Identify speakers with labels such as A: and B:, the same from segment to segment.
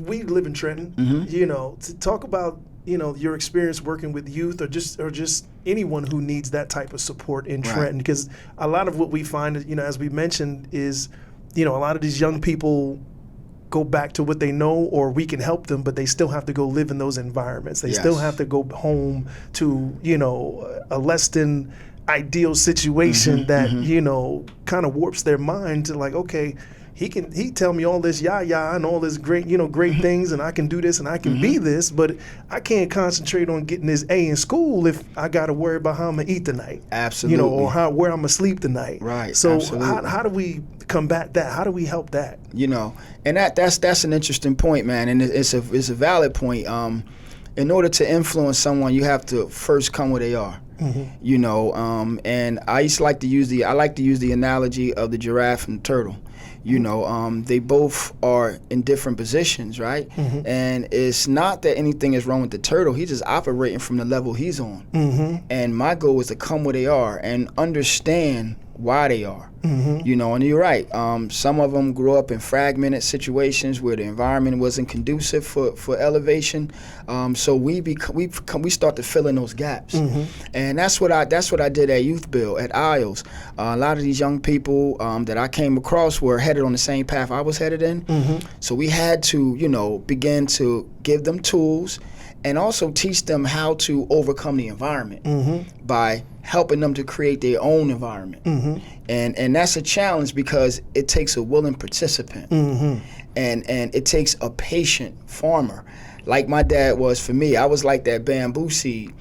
A: we live in Trenton. To talk about your experience working with youth or just anyone who needs that type of support in Trenton, because a lot of what we find, as we mentioned, is a lot of these young people go back to what they know, or we can help them, but they still have to go live in those environments. They still have to go home to a less than ideal situation that kind of warps their mind to like, okay, he tell me all this and all this great things, and I can do this and I can be this, but I can't concentrate on getting this A in school if I got to worry about how I'm gonna eat tonight.
B: Absolutely.
A: Or where I'm gonna sleep tonight.
B: Right.
A: So
B: absolutely.
A: how do we combat that? How do we help that?
B: And that's an interesting point, man, and it's a valid point. In order to influence someone, you have to first come where they are. And I like to use the analogy of the giraffe and the turtle. They both are in different positions, right? And it's not that anything is wrong with the turtle. He's just operating from the level he's on. And my goal is to come where they are and understand why they are. And you're right. Some of them grew up in fragmented situations where the environment wasn't conducive for elevation. So we start to fill in those gaps, and that's what I did at Youth Build at Isles. A lot of these young people that I came across were headed on the same path I was headed in. So we had to begin to give them tools and also teach them how to overcome the environment by helping them to create their own environment. And that's a challenge because it takes a willing participant and it takes a patient farmer. Like my dad was for me. I was like that bamboo seed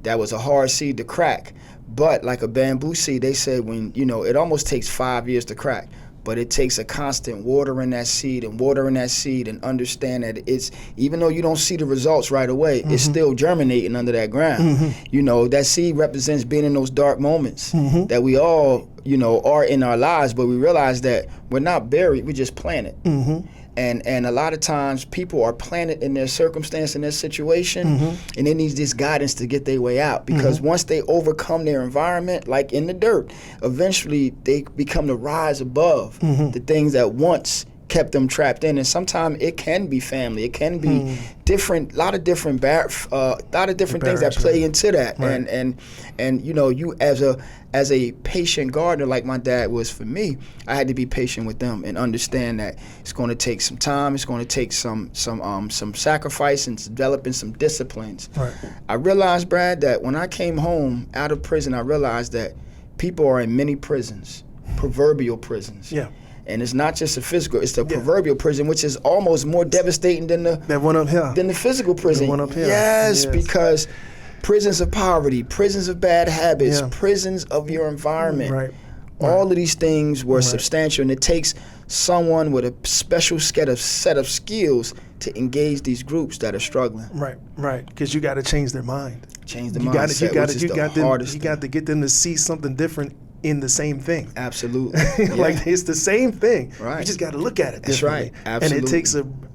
B: that was a hard seed to crack. But like a bamboo seed, they said it almost takes 5 years to crack. But it takes a constant watering that seed and understand that it's, even though you don't see the results right away, it's still germinating under that ground. That seed represents being in those dark moments that we all, are in our lives, but we realize that we're not buried, we just planted. And a lot of times people are planted in their circumstance, in their situation, and they need this guidance to get their way out. Because once they overcome their environment, like in the dirt, eventually they become to rise above the things that once kept them trapped in. And sometimes it can be family, it can be a lot of different things that play into that. Right. And you as a patient gardener, like my dad was for me, I had to be patient with them and understand that it's going to take some time. It's going to take some sacrifice and developing some disciplines.
A: Right.
B: I realized, Brad, that when I came home out of prison, I realized that people are in many prisons, proverbial prisons.
A: Yeah.
B: And it's not just a physical; it's the proverbial prison, which is almost more devastating than the
A: one up here,
B: than the physical prison.
A: The one up here.
B: Yes, because prisons of poverty, prisons of bad habits, prisons of your environment.
A: Right.
B: All of these things were substantial, and it takes someone with a special set of skills to engage these groups that are struggling.
A: Right. Because you got to change their mind.
B: Change the mindset,
A: You got to get them to see something different in the same thing.
B: Absolutely.
A: Like it's the same thing.
B: Right.
A: You just got to look at it differently.
B: That's right. Absolutely.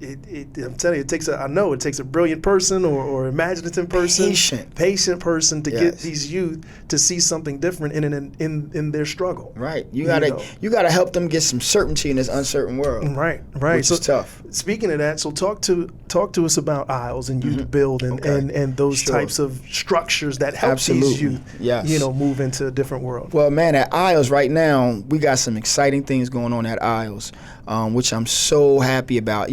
A: And I'm telling you, it takes a brilliant person or imaginative person, patient person to get these youth to see something different in their struggle.
B: Right. You gotta help them get some certainty in this uncertain world.
A: Right.
B: Which is tough.
A: Speaking of that, so talk to us about Isles and Youth Build and those types of structures that help these youth move into a different world.
B: Well, man, at Isles right now, we got some exciting things going on at Isles, which I'm so happy about.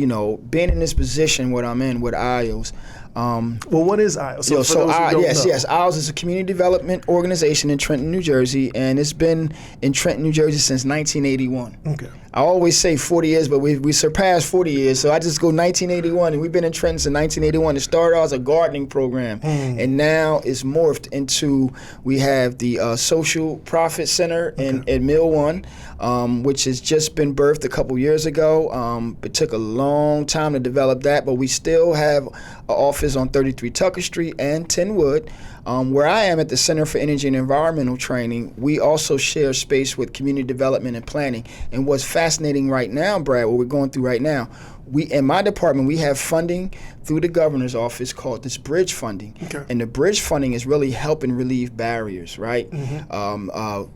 B: Being in this position what I'm in with Isles.
A: What is Isles?
B: Yes. Isles is a community development organization in Trenton, New Jersey, and it's been in Trenton, New Jersey since 1981.
A: Okay.
B: I always say 40 years, but we surpassed 40 years, so I just go 1981, and we've been in Trenton since 1981. It started out as a gardening program, and now it's morphed into, we have the Social Profit Center in Mill 1, which has just been birthed a couple years ago. It took a long time to develop that, but we still have an office on 33 Tucker Street and 10 Wood. Where I am at the Center for Energy and Environmental Training, we also share space with community development and planning. And what's fascinating right now, Brad, what we're going through right now, in my department, we have funding through the governor's office called this bridge funding.
A: Okay.
B: And the bridge funding is really helping relieve barriers, right?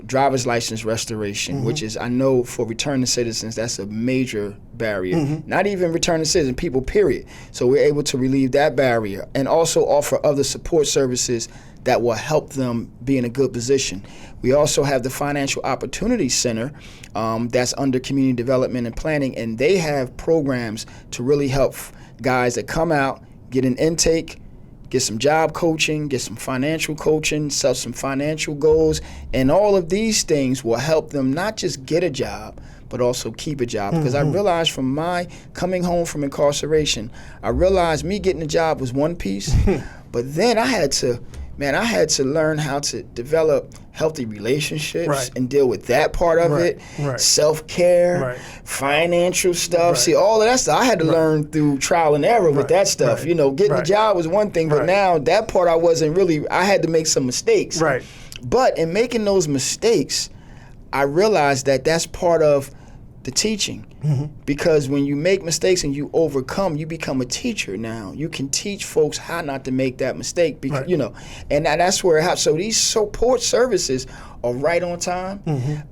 B: Driver's license restoration, which is, I know for returning citizens, that's a major barrier. Not even returning citizens, people, period. So we're able to relieve that barrier and also offer other support services that will help them be in a good position. We also have the Financial Opportunity Center that's under Community Development and Planning, and they have programs to really help guys that come out, get an intake, get some job coaching, get some financial coaching, set some financial goals, and all of these things will help them not just get a job, but also keep a job. Because I realized from my coming home from incarceration, I realized me getting a job was one piece, but then I had to learn how to develop healthy relationships and deal with that part of it, self-care, financial stuff. See, all of that stuff I had to learn through trial and error with that stuff. You know, getting a job was one thing, but now that part I had to make some mistakes. But in making those mistakes, I realized that that's part of the teaching. Because when you make mistakes and you overcome, you become a teacher now. You can teach folks how not to make that mistake, because, you know, and that's where it happens. So these support services are right on time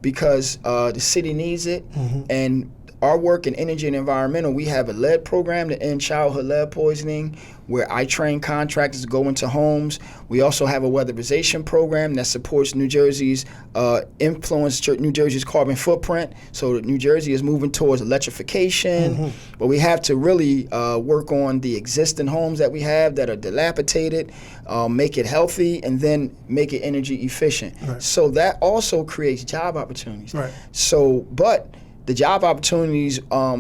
B: because the city needs it. And our work in energy and environmental, we have a lead program to end childhood lead poisoning, where I train contractors to go into homes. We also have a weatherization program that supports New Jersey's New Jersey's carbon footprint. So New Jersey is moving towards electrification, but we have to really work on the existing homes that we have that are dilapidated, make it healthy, and then make it energy efficient. So that also creates job opportunities. So, but the job opportunities are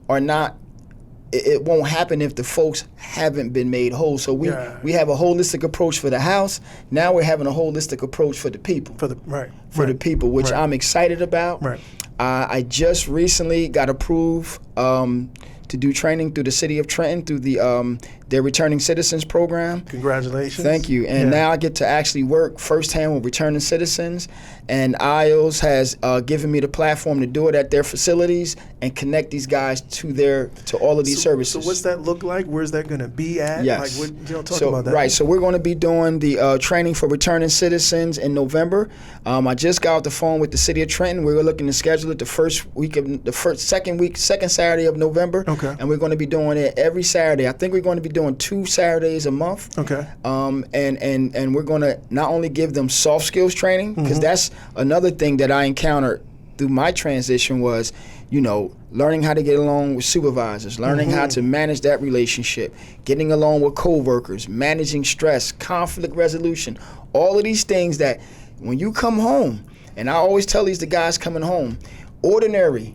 B: not, it won't happen if the folks haven't been made whole. So we have a holistic approach for the house. Now we're having a holistic approach for the people. For the people, which I'm excited about. I just recently got approved to do training through the city of Trenton through their Returning Citizens program.
A: Congratulations.
B: Thank you. And now I get to actually work firsthand with returning citizens. And IOS has given me the platform to do it at their facilities and connect these guys to all of these services.
A: So what's that look like? Where's that going to be at?
B: Yes.
A: Like, talk about that.
B: Right. So we're going to be doing the training for returning citizens in November. I just got off the phone with the city of Trenton. We're looking to schedule it second Saturday of November. And we're going to be doing it every Saturday. I think we're going to be doing 2 Saturdays a month. And we're going to not only give them soft skills training, because that's another thing that I encountered through my transition was, you know, learning how to get along with supervisors, learning how to manage that relationship, getting along with coworkers, managing stress, conflict resolution, all of these things that when you come home, and I always tell the guys coming home, ordinary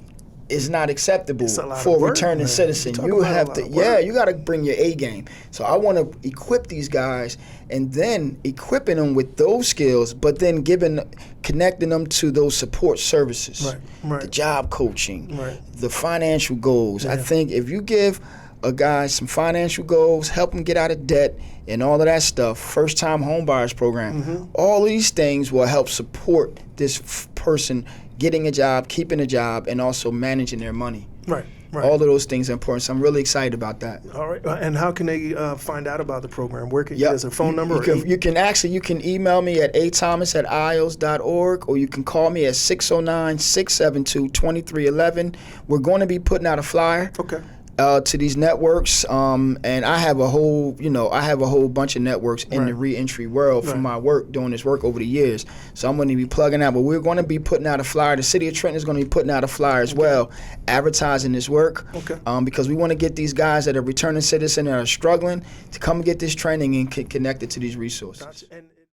B: is not acceptable for a returning citizen. You have to, you got to bring your A game. So I want to equip these guys, and then equipping them with those skills, but then connecting them to those support services, the job coaching, the financial goals. I think if you give a guy some financial goals, help him get out of debt and all of that stuff, first-time home buyers program, all of these things will help support this person getting a job, keeping a job, and also managing their money. All of those things are important, so I'm really excited about that.
A: All right, and how can they find out about the program? Where can there's a phone number?
B: You can email me at athomas@ios.org, or you can call me at 609-672-2311. We're going to be putting out a flyer. To these networks, and I have a whole bunch of networks in the reentry world from my work, doing this work over the years. So I'm going to be plugging out, but we're going to be putting out a flyer. The city of Trenton is going to be putting out a flyer as well, advertising this work, because we want to get these guys that are returning citizens and are struggling to come get this training and connect it to these resources.
A: Gotcha.